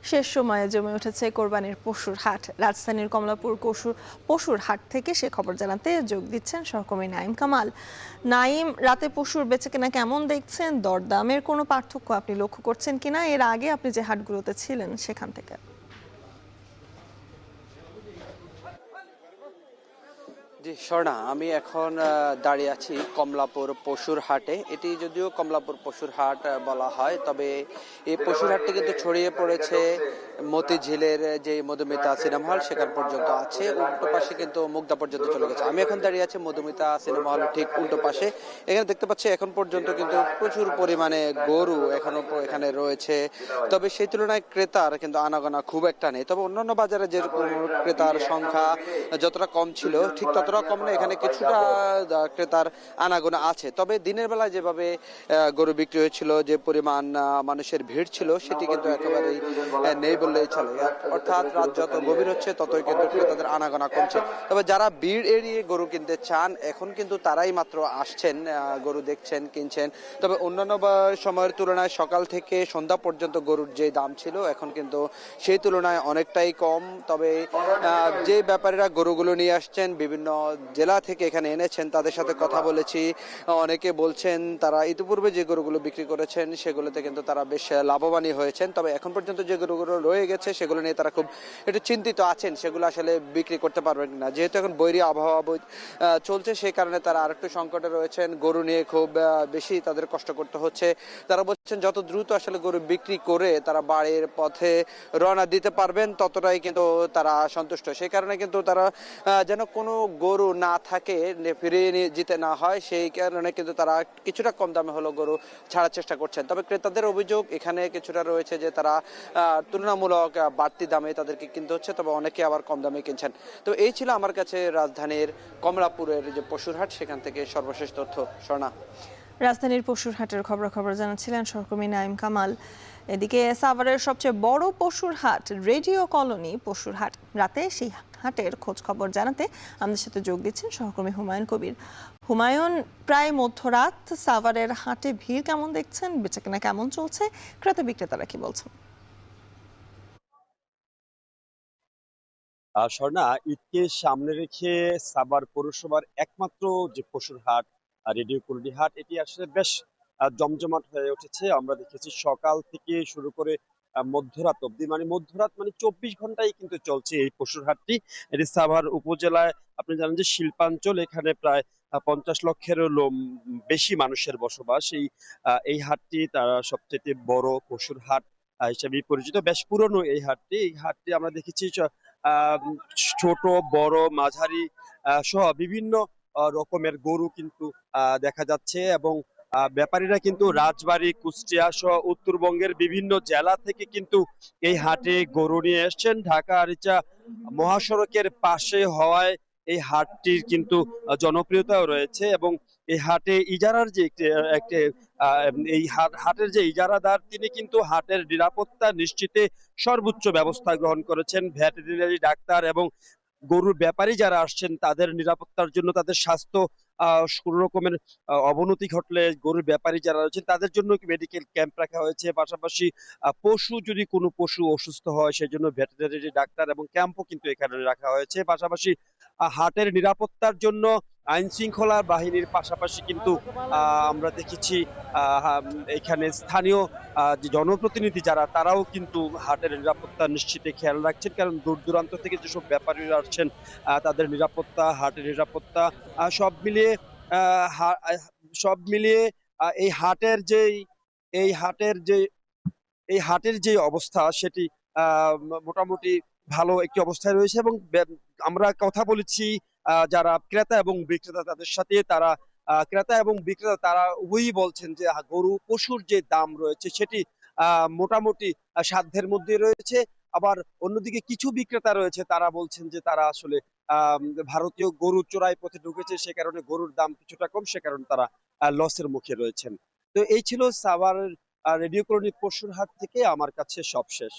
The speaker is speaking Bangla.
শেষ সময়ে জমে উঠেছে কোরবানির পশুর হাট। রাজধানীর কমলাপুর পশুর হাট থেকে সে খবর জানাতে যোগ দিচ্ছেন সহকর্মী নাইম কামাল। নাইম, রাতে পশুর বেচাকেনা কেমন দেখছেন? দরদামের কোনো পার্থক্য আপনি লক্ষ্য করছেন কিনা এর আগে আপনি যে হাটগুলোতে ছিলেন সেখান থেকে? জি স্বর্ণা, আমি এখন দাঁড়িয়ে আছি কমলাপুর পশুর হাটে। এটি যদিও কমলাপুর পশুর হাট বলা হয়, তবে এই পশুর হাটটি কিন্তু ছড়িয়ে পড়েছে মতিঝিলের যে মধুমিতা সিনেমা হল সেখান পর্যন্ত আছে, উল্টো পাশে কিন্তু মুগদা পর্যন্ত চলে গেছে। আমি এখন দাঁড়িয়ে আছি মধুমিতা সিনেমা হলের ঠিক উল্টো পাশে। এখানে দেখতে পাচ্ছি এখন পর্যন্ত কিন্তু প্রচুর পরিমাণে গরু এখানে রয়েছে, তবে সেই তুলনায় ক্রেতার কিন্তু আনাগোনা খুব একটা নেই। তবে অন্যান্য বাজারে যে ক্রেতার সংখ্যা যতটা কম ছিল ঠিক ততটা কম না, এখানে কিছুটা ক্রেতার আনাগোনা আছে। তবে দিনের বেলায় যেভাবে গরু বিক্রি হয়েছিল, যে পরিমাণ মানুষের ভিড় ছিল, সেটি কিন্তু একেবারেই নেই বললেই চলে। অর্থাৎ রাত যত গভীর হচ্ছে ততই কিন্তু ক্রেতাদের আনাগোনা কমছে। তবে যারা ভিড় এড়িয়ে গরু কিনতে চান এখন কিন্তু তারাই মাত্র আসছেন, গরু দেখছেন, কিনছেন। তবে অন্যান্য সময়ের তুলনায় সকাল থেকে সন্ধ্যা পর্যন্ত গরুর যে দাম ছিল এখন কিন্তু সেই তুলনায় অনেকটাই কম। তবে যে ব্যাপারীরা গরুগুলো নিয়ে আসছেন বিভিন্ন জেলা থেকে এখানে এনেছেন, তাদের সাথে কথা বলেছি। অনেকে বলছেন তারা ইতিপূর্বে যে গরুগুলো বিক্রি করেছেন সেগুলোতে কিন্তু তারা বেশ লাভবানই হয়েছেন। তবে এখন পর্যন্ত যে গরুগুলো রয়ে গেছে সেগুলো নিয়ে তারা খুব একটু চিন্তিত আছেন, সেগুলো আসলে বিক্রি করতে পারবেন না। যেহেতু এখন বৈরী আবহাওয়া চলছে, সেই কারণে তারা আরেকটু সংকটে রয়েছেন। গরু নিয়ে খুব বেশি তাদের কষ্ট করতে হচ্ছে। তারা বলছেন যত দ্রুত আসলে গরু বিক্রি করে তারা বাড়ির পথে রওনা দিতে পারবেন ততটাই কিন্তু তারা সন্তুষ্ট। সেই কারণে কিন্তু তারা যেন কোনো গরু না থাকে, ফিরিয়ে যেতে না হয়, সেই কারণে কিন্তু তারা কিছুটা কম দামে হলো গরু ছাড়ার চেষ্টা করছেন। তবে ক্রেতাদের অভিযোগ এখানে কিছুটা রয়েছে যে তারা তুলনামূলক বাড়তি দামে তাদেরকে কিনতে হচ্ছে, তবে অনেকে আবার কম দামে কিনছেন। তো এই ছিল আমার কাছে রাজধানীর কমলাপুরের যে পশুর হাট সেখান থেকে সর্বশেষ তথ্য। স্বর্ণা। রাজধানীর পশুর হাটের খবর জানাচ্ছিলেন সহকর্মী নাইম কামাল। এদিকে সাভারের সবচেয়ে বড় পশুর হাট রেডিও কলোনি পশুর হাট। রাতে সেই হাটের খোঁজ খবর জানাতে আমাদের সাথে যোগ দিচ্ছেন সহকর্মী হুমায়ুন কবির। হুমায়ুন, প্রায় মধ্যরাত সাভারের হাটে ভিড় কেমন দেখছেন? বেচাকেনা কেমন চলছে? ক্রেতা বিক্রেতারা কি বলছেন? স্বর্ণা, ঈদকে সামনে রেখে সাভার পৌরসভার একমাত্র যে পশুর হাট, রেডিও কলোনি হাট, এটি আসলে বেশ জমজমাট হয়ে উঠেছে। আমরা দেখেছি সকাল থেকে শুরু করে মধ্যরাত অব্দি, মানে মধ্যরাত মানে 24 ঘন্টাই কিন্তু চলছে এই পশুর হাটটি। এটি সাভার উপজেলায়, আপনি জানেন যে শিল্পাঞ্চল, এখানে প্রায় 50 লক্ষেরও বেশি মানুষের বসবাস। এই হাটটি তারা সবচেয়ে বড় পশুর হাট হিসেবে পরিচিত। বেশ পুরনো এই হাটটি আমরা দেখেছি আহ ছোট, বড়, মাঝারি সহ বিভিন্ন রকমের গরু কিন্তু দেখা যাচ্ছে। এবং ব্যাপারীরা কিন্তু রাজবাড়ী, কুষ্টিয়া সহ উত্তরবঙ্গের বিভিন্ন জেলা থেকে কিন্তু এই হাটে গরু নিয়ে এসছেন। ঢাকা আরিচা মহাসড়কের পাশে হওয়ায় এই হাটটির কিন্তু জনপ্রিয়তাও রয়েছে। এবং এই হাটে ইজারার যে একটি এই হাটের যে ইজারাদার, তিনি কিন্তু হাটের নিরাপত্তা নিশ্চিতে সর্বোচ্চ ব্যবস্থা গ্রহণ করেছেন। ভেটেরিনারি ডাক্তার এবং গরুর ব্যাপারী যারা আসছেন তাদের নিরাপত্তার জন্য, তাদের স্বাস্থ্য কোনো রকমের অবনতি ঘটলে গরুর ব্যাপারী যারা রয়েছেন তাদের জন্য মেডিকেল ক্যাম্প রাখা হয়েছে। পাশাপাশি যদি কোনো পশু অসুস্থ হয় সেজন্য ভেটেরিনারি ডাক্তার এবং ক্যাম্পও কিন্তু এখানে রাখা হয়েছে। পাশাপাশি হাটের নিরাপত্তার জন্য আইন শৃঙ্খলা বাহিনীর পাশাপাশি কিন্তু আমরা দেখেছি এখানে স্থানীয় যে জনপ্রতিনিধি যারা, তারাও কিন্তু হাটের নিরাপত্তা নিশ্চিতে খেয়াল রাখছেন। কারণ দূর দূরান্ত থেকে যেসব ব্যাপারীরা আসছেন তাদের নিরাপত্তা, হাটের নিরাপত্তা সব মিলিয়ে আহ, হা- আহ, সব মিলিয়ে এই হাটের যেই এই হাটের যে এই হাটের যে অবস্থা সেটি মোটামুটি ভালো একটি অবস্থায় রয়েছে। এবং আমরা কথা বলেছি যারা ক্রেতা এবং বিক্রেতা তাদের সাথে, তারা ক্রেতা এবং বিক্রেতা তারা উভয়ই বলছেন যে গরু পশুর যে দাম রয়েছে সেটি মোটামুটি সাধ্যের মধ্যে রয়েছে। আবার অন্যদিকে কিছু বিক্রেতা রয়েছে, তারা বলছেন যে তারা আসলে আহ ভারতীয় গরু চোরাই পথে ঢুকেছে, সে কারণে গরুর দাম কিছুটা কম, সে কারণে তারা লসের মুখে রয়েছেন। তো এই ছিল সাভার রেডিও কলোনি পশুর হাট থেকে আমার কাছে সব শেষ।